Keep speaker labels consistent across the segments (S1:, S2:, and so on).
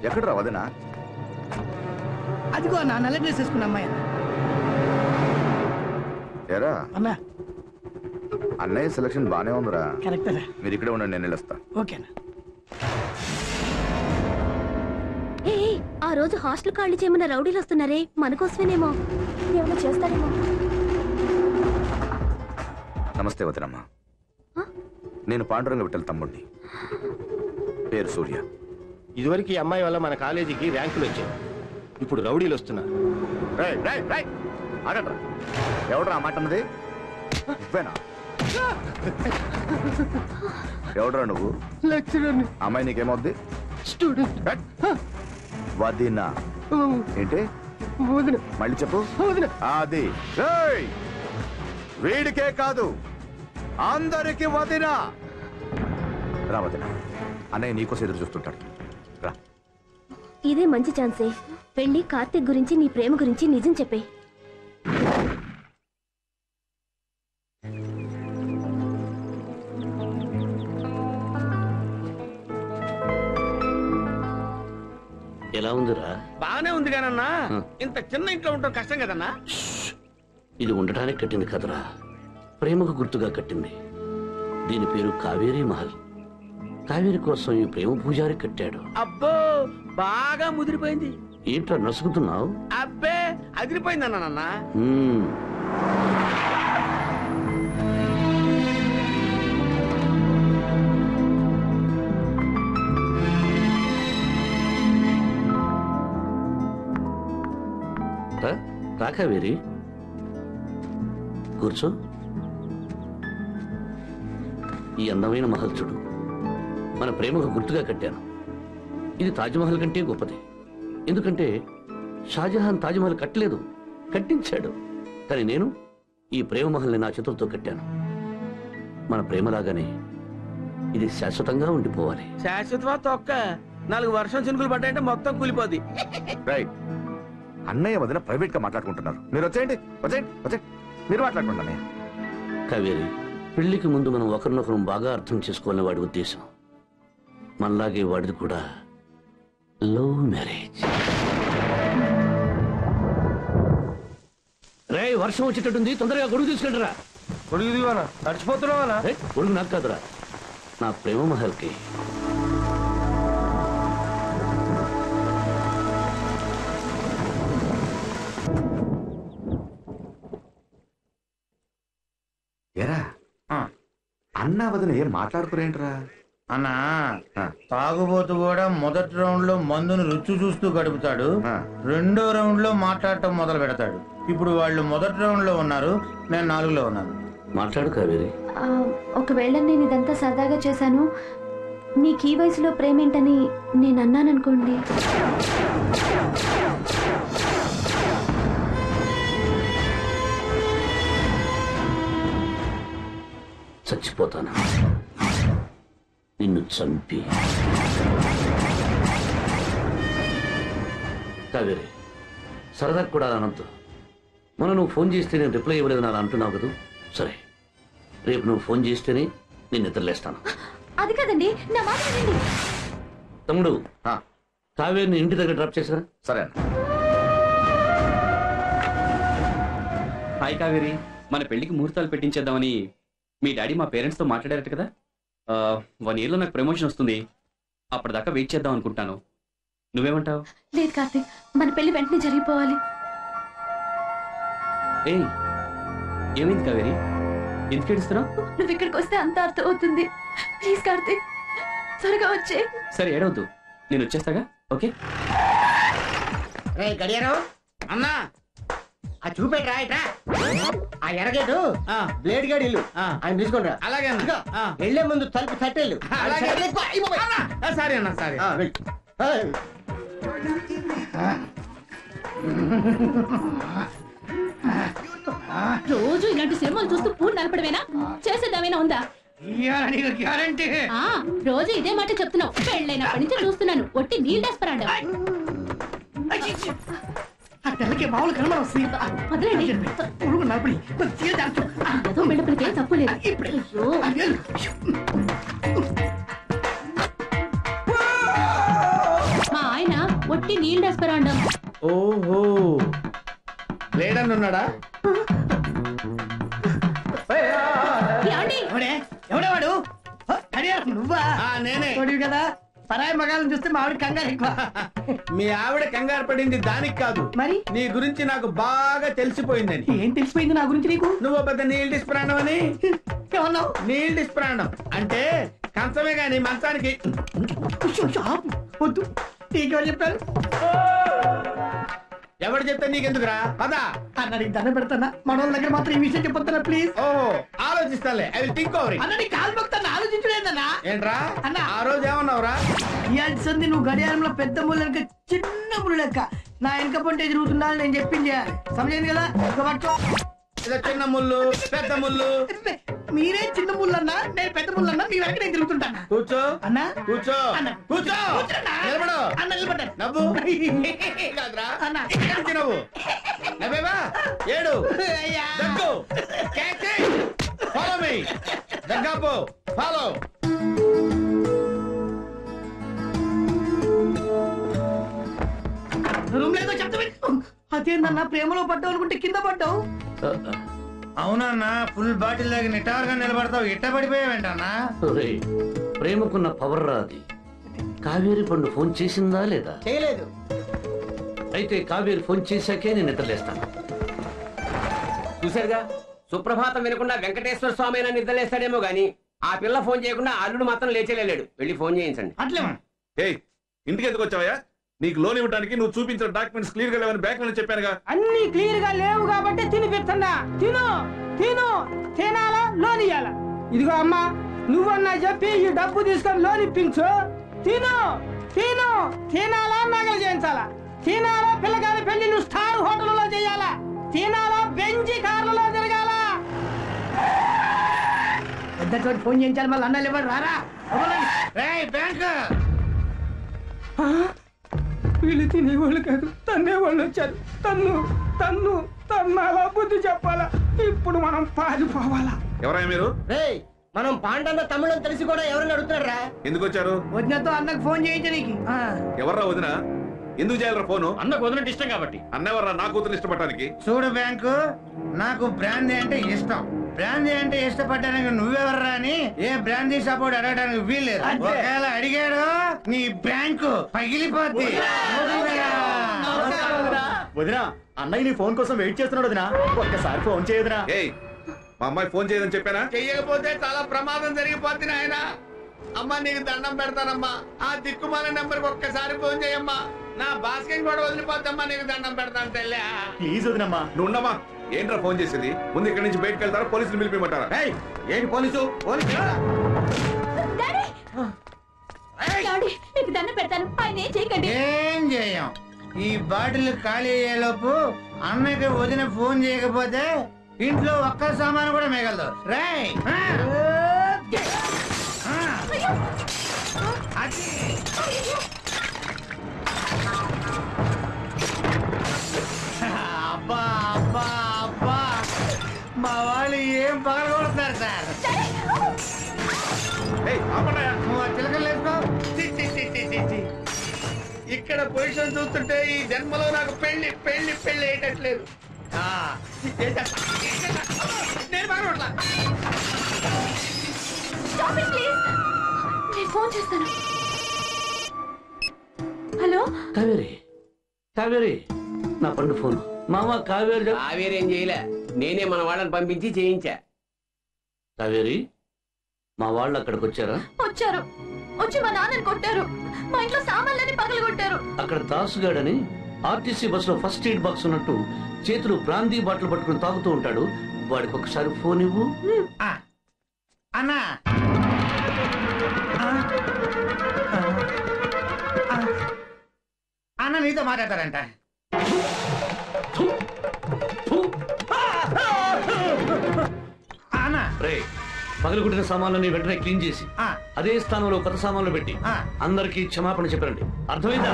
S1: ఎక్కడ రా వదినా?
S2: అదిగో నా నల్ల డ్రెస్ వేసుకున్న అమ్మాయి.
S1: ఏరా
S2: అన్నా
S1: అన్నయ్య సెలక్షన్ బానే ఉందిరా.
S2: కరెక్ట్.
S1: మీరు ఇక్కడే ఉండండి, నేను వెళ్ళొస్తా.
S2: ఓకేనా?
S3: ఆ రోజు హాస్టల్ ఖాళీ చేయమన్న రౌడీలు వస్తున్నారే, మన కోసమేనేమో. ఏమైనా చేస్తారేమో.
S1: నమస్తే వదినమ్మ. నేను పాండురంగ విఠల్ తమ్ముడిని, పేరు సూర్య.
S4: ఇదివరకు ఈ అమ్మాయి వల్ల మన కాలేజీకి ర్యాంకులు వచ్చాయి, ఇప్పుడు రౌడీలు వస్తున్నారు.
S1: ఎవడరా మాట అన్నది? ఎవడరా నువ్వు?
S4: లెక్చరర్ని.
S1: అమ్మాయి నీకేమవుద్ది?
S4: స్టూడెంట్.
S1: వదినా ఏంటి? మళ్ళీ చెప్పు. అది వీడికే కాదు, అందరికి వదినా. రా వదినా, అన్నయ్య నీకోసం ఎదురు చూస్తుంటాడు. రా.
S3: ఇదే మంచి ఛాన్సే. వెళ్ళి కార్తీక్ గురించి, నీ ప్రేమ గురించి నిజం చెప్పే.
S5: ఎలా ఉందిరా?
S6: బాగానే ఉంది కానన్నా, ఇంత చిన్న ఇంట్లో ఉండటం కష్టం కదన్నా.
S5: ఇది ఉండటానికి కట్టింది కదరా, ప్రేమకు గుర్తుగా కట్టింది. దీని పేరు కావేరీ మహల్. కావేరి కోసం ఈ ప్రేమ పూజారి కట్టాడు.
S6: అబ్బో బాగా ముదిరిపోయింది.
S5: ఏంట్రా నసుకుతున్నావు?
S6: అబ్బే అదిరిపోయింది అన్నా నాన్న.
S5: రా కావేరి, కూర్చో. ఈ అందమైన మహల్ చూడు, మన ప్రేమకు గుర్తుగా కట్టాను. ఇది తాజ్మహల్ కంటే గొప్పది. ఎందుకంటే షాజహాన్ తాజ్మహల్ కట్టలేదు, కట్టించాడు. కానీ నేను ఈ ప్రేమ మహల్ని నా చేతులతో కట్టాను. మన ప్రేమలాగానే ఇది శాశ్వతంగా ఉండిపోవాలి.
S6: శాశ్వతమా తొక్క? 4 వర్షం చినుకులు పడ్డాయంటే మొత్తం కూలిపోద్ది.
S1: అన్నయ్య వదిన ప్రైవేట్ గా మాట్లాడుకుంటున్నారు. మీరు వచ్చేయండి, వచ్చేయండి, వచ్చేయండి, మీరు మాట్లాడుకుంటానే.
S5: కావేరి, పెళ్లికి ముందు మనం ఒకరినొకరు బాగా అర్థం చేసుకోవాలని వాడి ఉద్దేశం. మనలాగే వాడిది కూడా లవ్ మ్యారేజ్. రే, వర్షం వచ్చేటట్టుంది, తొందరగా గొడుగు తీసుకెళ్ళరా.
S4: గొడుగు దివానా? నడిచిపోతున్నావా?
S5: గొడుగు నాకు కాదురా, నా ప్రేమ మహల్కి.
S1: ఏరా అన్న వదిన ఏం మాట్లాడుకురేంట్రా?
S7: అన్నా తాగుబోతు కూడా మొదటి రౌండ్ లో మందును రుచి చూస్తూ గడుపుతాడు, రెండో రౌండ్ లో మాట్లాడటం మొదలు పెడతాడు. ఇప్పుడు వాళ్ళు మొదటి రౌండ్ లో ఉన్నారు, నేను 4లో ఉన్నాను.
S5: మాట్లాడు కావేరి.
S3: ఒకవేళ నేను ఇదంతా సరదాగా చేశాను, నీకు ఈ వయసులో ప్రేమేంటని నేను అన్నాననుకోండి.
S5: చచ్చిపోతాను, నిన్ను చంపి. కావేరి, సరదాకు కూడా అనంతు. మొన్న నువ్వు ఫోన్ చేస్తే నేను రిప్లై ఇవ్వలేదని అలా అంటున్నావు కదా. సరే, రేపు నువ్వు ఫోన్ చేస్తేనే నేను నిద్రలేస్తాను.
S3: అది కదండి, నా మాట వినండి.
S5: తమ్ముడు, కావేరిని ఇంటి దగ్గర డ్రాప్ చేశారా?
S1: సరే.
S8: హాయ్ కావేరి, మన పెళ్లికి ముహూర్తాలు పెట్టించేద్దామని మీ డాడీ మా పేరెంట్స్ తో మాట్లాడారట కదా. 1 yearలో నాకు ప్రమోషన్ వస్తుంది, అప్పటిదాకా వెయిట్ చేద్దాం అనుకుంటాను. నువ్వేమంటావు?
S3: లేదు కార్తీక్, మన పెళ్లి వెంటనే జరిగిపోవాలి.
S8: ఏమైంది కావేరి, ఎందుకు ఏడుస్తున్నావు?
S3: నువ్వు ఇక్కడికి వస్తే అంత అర్థం అవుతుంది. ప్లీజ్ కార్తీక్, త్వరగా వచ్చే.
S8: సరే, ఏడవద్దు, నేను వచ్చేస్తాగా. ఓకే
S7: గడియారం అన్నా, ఆ చూపెట్రా, ఇట్రా. ఆ ఎరగేటు బ్లేడ్ గడి ఇల్లు, ఆయన తీసుకోండి.
S6: అలాగే
S7: వెళ్లే ముందు తలుపు తట్టేళ్ళు.
S6: సరే అన్న, సరే.
S9: రోజు ఇలాంటి సినిమాలు చూస్తూ పూలు నలపడమేనా? చేసేదామైనా ఉందా? రోజు ఇదే మాట చెప్తున్నావు. పెళ్ళైనప్పటి నుంచి చూస్తున్నాను, ఒట్టి నీళ్ళు డెస్పరాడా.
S2: మామూలు కనబడి వస్తుంది.
S9: బిడ్డపలికే తప్పు లేదు. మా ఆయన నీల్ డెస్పెరాండం.
S4: ఓహో, లేడని ఉన్నాడా?
S9: ఏమండి?
S2: ఎవడేవాడు నువ్వా?
S4: నేనే.
S2: తోడివి కదా, పరాయి మగాలను చూస్తే మా ఆవిడ కంగారు ఎక్కువ.
S4: మీ ఆవిడ కంగారు పడింది దానికి కాదు,
S2: మరి
S4: నీ గురించి నాకు బాగా తెలిసిపోయిందని.
S2: ఏం తెలిసిపోయింది నా గురించి నీకు?
S4: నువ్వు పెద్ద నీల్ డిస్ప్రాణం అని.
S2: ఏమన్నావు?
S4: నీల్ డిస్ప్రాణం అంటే కంచమే గాని మంచానికి.
S2: వద్దు, నీకెవరు చెప్పారు?
S4: ఎవడు చెప్తే నీకెందుకురా? పదా
S2: అన్నడికి దండ పెడతానా, మన దగ్గర మాత్రం ఈ విషయం చెప్పొద్దా ప్లీజ్?
S4: ఓహో, ఆలోచిస్తాలే. I will think over it.
S2: అన్నడి కాలు మొక్తాను, ఆలోచించలేదన్నా.
S4: ఏంట్రా
S2: అన్న.
S4: ఆ రోజు ఏమన్నావురా?
S2: ఇయాటి సంది నువ్వు గడియారంలో పెద్ద ముళ్ళు వెనక చిన్న ముళ్ళు లెక్క నా వెనక పొంటే తిరుగుతున్నా నేను చెప్పింది చేయాలి. సమజైంది కదా? ఇక పట్టుకో.
S4: ఇదో చిన్న ముళ్ళు, పెద్ద ముళ్ళు.
S2: మీరే చిన్న ముళ్ళన్నా, నేను పెద్ద ముళ్ళన్నా, మీ వెనక నేను తిరుగుతుంటానా?
S4: కూర్చో
S2: అన్నా,
S4: కూర్చో
S2: అన్న.
S4: కూర్చో.
S2: కూర్చోన్నా.
S4: నిలబడు.
S2: అన్న నిలబడ్డాను.
S4: నవ్వు. కాదురా,
S2: అన్న.
S4: ఇక్కడి నుంచి నవ్వు. నవ్వేవా? ఏడు.
S2: అయ్యా.
S4: దగ్గు. Catch it. Follow me. దగ్గాపు. Follow.
S2: Room లేదో చెప్తావే. అదేందన్నా, ప్రేమలో పడ్డావు అనుకుంటే కింద పడ్డావు.
S7: అవునన్నా, ఫుల్ బాటిల్ దాకా నిటారుగా నిలబడతావు, ఇట్ట పడిపోయావేంటన్నా?
S5: ఒరేయ్, ప్రేమకున్న పవర్ రాది. కావేరి పండు ఫోన్ చేసిందా లేదా?
S2: చేయలేదు.
S5: అయితే కావేరి ఫోన్ చేశాకే నేను నిద్రలేస్తాను.
S6: చూసారుగా, సుప్రభాతం వినకుండా వెంకటేశ్వర స్వామి అయినా నిద్రలేస్తాడేమో గాని ఆ పిల్ల ఫోన్ చేయకుండా అల్లుడు మాత్రం లేచేలేడు. వెళ్ళి ఫోన్ చేయించండి.
S2: అట్లేమా?
S1: ఏయ్, ఇంటికి ఎందుకు వచ్చావయ్యా? నీకు లోన్ ఇవ్వడానికి నువ్వు చూపించిన డాక్యుమెంట్స్ క్లియర్ గా లేవని బ్యాంక్ లో చెప్పానుగా.
S2: అన్ని క్లియర్ గా లేవు కాబట్టి తినిపిస్తున్నా. తిను తిను, తినాలా లోన్ ఇయ్యాలా? ఇదిగో అమ్మా, నువ్వన్నా చెప్పి ఈ డబ్బు తీసుకొని లోన్ ఇప్పించు. తిను తిను, తినాలా నగలు చేయించాలా? తినాలా పిల్లగాని పెళ్లి నువ్వు స్టార్ హోటల్లో చేయాలా? తినాలా బెంజి కార్లలో తిరగాలా? పెద్ద చోటు ఫోన్ చేయించాలి, మళ్ళీ అన్నలు ఎవరు రారా?
S7: బ్యాంక్
S2: వీళ్ళు తినేవాళ్ళు కాదు, తన్నేవాళ్ళు వచ్చారు. తన్ను తన్ను తన్నాలా, బుద్ధి చెప్పాలా? ఇప్పుడు మనం పారిపోవాలా?
S1: ఎవరైనా మీరు?
S6: మనం పాండన్న తమిళం తెలిసి కూడా ఎవరైనా అడుగుతున్నారా?
S1: ఎందుకు వచ్చారు?
S2: వదినతో అన్నకు ఫోన్ చేయించడానికి.
S1: ఎవర్రా వదిన? ఎందుకు చేయాలరా ఫోను?
S4: అన్నకు వదిలినట్టు ఇష్టం కాబట్టి.
S1: అన్నెవర్రా నా కూతురు ఇష్టపడటానికి?
S7: చూడు బ్యాంకు, నాకు బ్రాందీ అంటే ఇష్టం. బ్రాందీ అంటే ఇష్టపడడానికి నువ్వెవర్రా అని ఏ బ్రాందీ సపోర్ట్ అడగడానికి వీల్లేదు. ఒకవేళ అడిగాడు నీ బ్యాంకు పగిలిపోద్ది.
S4: వదినా, అన్నయ్య నీ ఫోన్ కోసం వెయిట్ చేస్తున్నాడు వదినా. ఒక్కసారి ఫోన్ చేయదునా?
S1: ఏయ్, మా అమ్మాయి ఫోన్ చేయదని చెప్పానా?
S4: చెయ్యకపోతే చాలా ప్రమాదం జరిగిపోతుంది నాయన. అమ్మా, నీకు దండం పెడతానమ్మా. ఆ దిక్కుమాల నెంబర్ ఒక్కసారి ఫోన్ చేయమ్మా. నా బాస్కెట్ కూడా వదిలిపోద్దమ్మా. నీకు దండం పెడతాను తెల్లే. ప్లీజ్ వదినమ్మా.
S1: నువ్వు ఉండమ్మా. ఏంట్రా ఫోన్ చేసేది? ముందు ఇక్కడి నుంచి బయటకు వెళ్తారా, పోలీసులు పిలిపిమంటారా?
S4: ఏంటి పోలీసు?
S9: డాడీ! డాడీ, మీకు దండం పెడతాను, ఆయన ఏం చేయకండి.
S7: ఏం చేయం. ఈ బాటిల్ ఖాళీ అయ్యేలోపు అన్నకి వదిన ఫోన్ చేయకపోతే ఇంట్లో ఒక్క సామాను కూడా మిగలదు. రేయ్, అబ్బా అబ్బా అబ్బా, మా వాళ్ళు ఏం పగలగొడుతున్నారు సార్.
S1: ఏయ్, ఆపండి.
S7: నువ్వు చిలకలు వేసుకో.
S4: ఇక్కడ పొజిషన్ చూస్తుంటే ఈ జన్మలో నాకు పెళ్లి పెళ్లి పెళ్లి అయ్యేటట్లేదు. నేను పగలగొడతా.
S3: Stop it, please. నేను ఫోన్ చేస్తాను. హలో
S5: కావేరి, కావేరి, నా పండు ఫోన్. మామ కావేరి.
S6: కావేరి ఏం చేయలే, నేనే మన వాళ్ళని పంపించి చేయించా.
S5: కావేరి, మా వాళ్ళు అక్కడికి వచ్చారా?
S3: వచ్చారు, వచ్చి మా నాన్నని కొట్టారు, మా ఇంట్లో సామాన్లని పగలగొట్టారు.
S5: అక్కడ దాసుగాడని ఆర్టీసీ బస్ లో ఫస్ట్ ఎయిడ్ బాక్స్ ఉన్నట్టు చేతులు బ్రాందీ బాటిల్ పట్టుకుని తాగుతూ ఉంటాడు. వాడికి ఒకసారి ఫోన్ ఇవ్వు.
S7: అన్నా, అన్న నీతో మాట్లాడతారంట. అన్న
S5: రే, పగలగొట్టిన సామాన్లని వెంటనే క్లీన్ చేసి అదే స్థానంలో కొత్త సామాన్లు పెట్టి అందరికీ క్షమాపణ చెప్పండి. అర్థమైందా?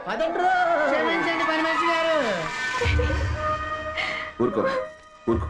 S7: పదండ్రు. క్షమించండి పని మనిషి గారు.
S1: ఊరుకో ఊరుకో